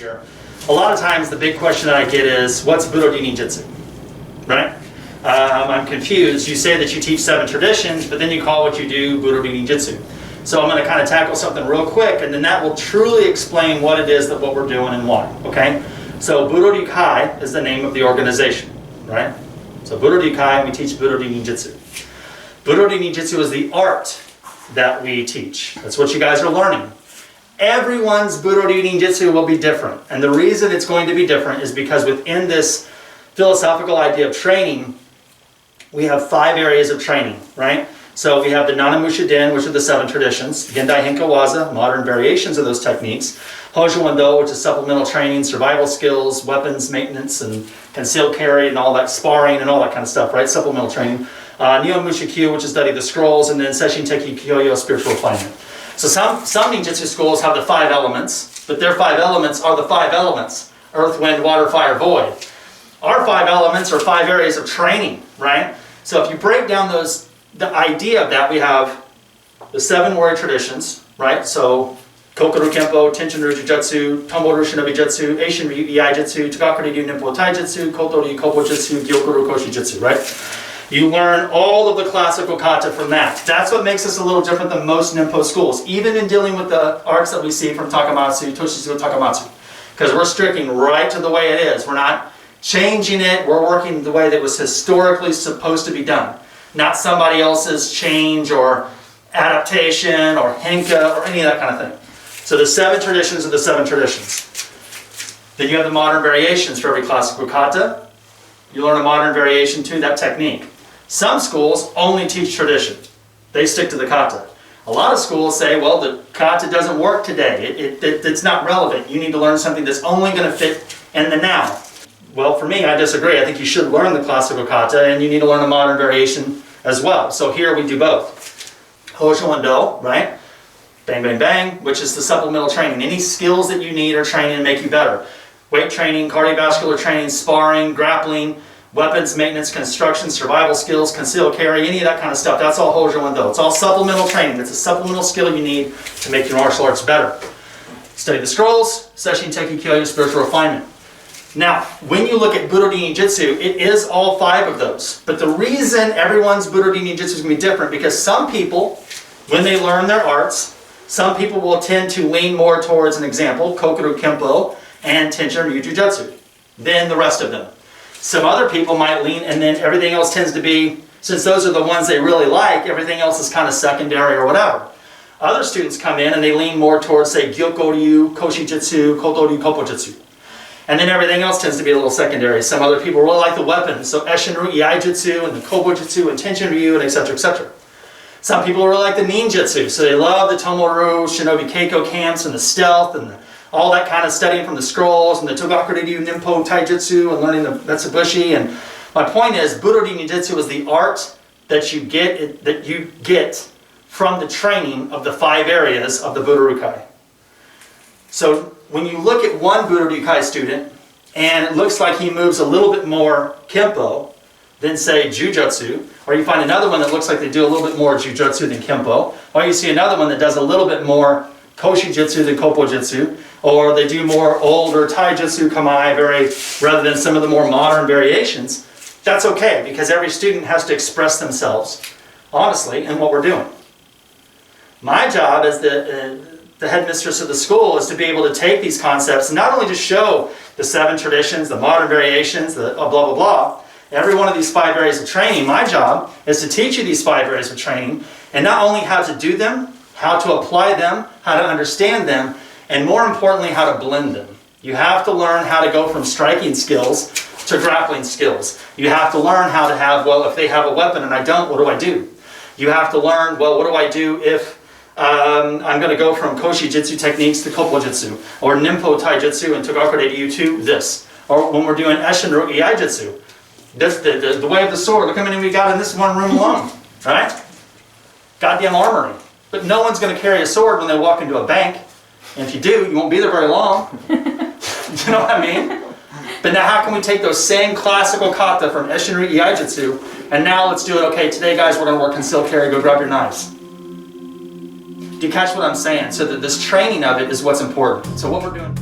here. A lot of times the big question that I get is, what's Budo Ryu Ninjutsu, right? I'm confused. You say that you teach 7 traditions, but then you call what you do Budo Ryu Ninjutsu. So I'm going to kind of tackle something real quick, and then that will truly explain what it is that what we're doing and why, okay? So Budo Ryu Kai is the name of the organization, right? So Budo Ryu Kai, we teach Budo Ryu Ninjutsu. Budo Ryu Ninjutsu is the art that we teach. That's what you guys are learning. Everyone's Budo Ryu Ninjutsu will be different. And the reason it's going to be different is because within this philosophical idea of training, we have 5 areas of training, right? So we have the Nana Musha Den, which are the 7 traditions. Gendai Henka Waza, modern variations of those techniques. Hojo Wendo, which is supplemental training, survival skills, weapons maintenance, and concealed carry, and all that sparring, and all that kind of stuff, right? Supplemental training. Nihon Musha Kyu, which is study the scrolls, and then Sesshin Teki Kyoyo, spiritual refinement. So some ninjutsu schools have the 5 elements, but their 5 elements are the 5 elements. Earth, wind, water, fire, void. Our 5 elements are 5 areas of training, right? So if you break down the idea of that, we have the 7 warrior traditions, right? So Koka Ryu Kempo, Tenjin Ryū Jujutsu, Tomo Ryu Shinobijutsu, Eishin-ryū Iaijutsu, Koka Ryu Ninpo Taijutsu, Koto Ryu Koppojutsu, Gyokuro Koshijutsu, right? You learn all of the classical kata from that. That's what makes us a little different than most Ninpo schools, even in dealing with the arts that we see from Takamatsu, Toshizu Takamatsu. Because we're sticking right to the way it is. We're not changing it, we're working the way that was historically supposed to be done. Not somebody else's change or adaptation or henka or any of that kind of thing. So the 7 traditions are the 7 traditions. Then you have the modern variations for every classical kata. You learn a modern variation to that technique. Some schools only teach tradition. They stick to the kata. A lot of schools say, well, the kata doesn't work today. It's not relevant. You need to learn something that's only going to fit in the now. Well, for me, I disagree. I think you should learn the classical kata, and you need to learn a modern variation as well. So here we do both. Hojo Wendo, right? Bang, bang, bang, which is the supplemental training. Any skills that you need are training to make you better. Weight training, cardiovascular training, sparring, grappling, weapons maintenance, construction, survival skills, concealed carry, any of that kind of stuff. That's all Hojo Wendo. It's all supplemental training. It's a supplemental skill you need to make your martial arts better. Study the scrolls, Sesshin Teki Kyoyo, spiritual refinement. Now, when you look at Budo Ryu Ninjutsu, it is all 5 of those. But the reason everyone's Budo Ryu Ninjutsu is going to be different, because some people, when they learn their arts, some people will tend to lean more towards an example, Koka Ryu Kempo and Tenjin Ryū Jujutsu, than the rest of them. Some other people might lean, and then everything else tends to be, since those are the ones they really like, everything else is kind of secondary or whatever. Other students come in and they lean more towards, say, Gyoko Ryu, Koshijutsu, Koto Ryu Koppojutsu. And then everything else tends to be a little secondary. Some other people really like the weapons, so Eishin-ryū Iaijutsu and the Koppojutsu and Tenjin Ryū and etc., etc. Some people really like the ninjutsu, so they love the Tomo Ryu Shinobijutsu camps and the stealth and all that kind of studying from the scrolls and the Koka Ryu Ninpo Taijutsu and learning the Metsubushi. And my point is, Budo Ryu Ninjutsu is the art that you get from the training of the 5 areas of the Budo Ryu Kai. So when you look at one Budo Ryu Kai student and it looks like he moves a little bit more Kempo than, say, Jujutsu, or you find another one that looks like they do a little bit more Jujutsu than Kempo, or you see another one that does a little bit more Koshijutsu than Koppojutsu, or they do more older Taijutsu Kamae rather than some of the more modern variations, that's okay, because every student has to express themselves honestly in what we're doing. My job as the headmistress of the school is to be able to take these concepts and not only just show the 7 traditions, the modern variations, the blah, blah, blah, every one of these 5 areas of training. My job is to teach you these 5 areas of training, and not only how to do them, how to apply them, how to understand them, and more importantly, how to blend them. You have to learn how to go from striking skills to grappling skills. You have to learn how to have, well, if they have a weapon and I don't, what do I do? You have to learn, well, what do I do if I'm going to go from Koshijutsu techniques to Koppojutsu, or Ninpo Taijutsu and Koka Ryu to this. Or when we're doing Eishin-ryū Iaijutsu, the way of the sword, look how many we got in this one room alone, right? Goddamn armory. But no one's going to carry a sword when they walk into a bank. And if you do, you won't be there very long. You know what I mean? But now how can we take those same classical kata from Eishin-ryū Iaijutsu, and now let's do it, okay, today guys we're going to work concealed carry, go grab your knives. Do you catch what I'm saying? So that this training of it is what's important. So what we're doing...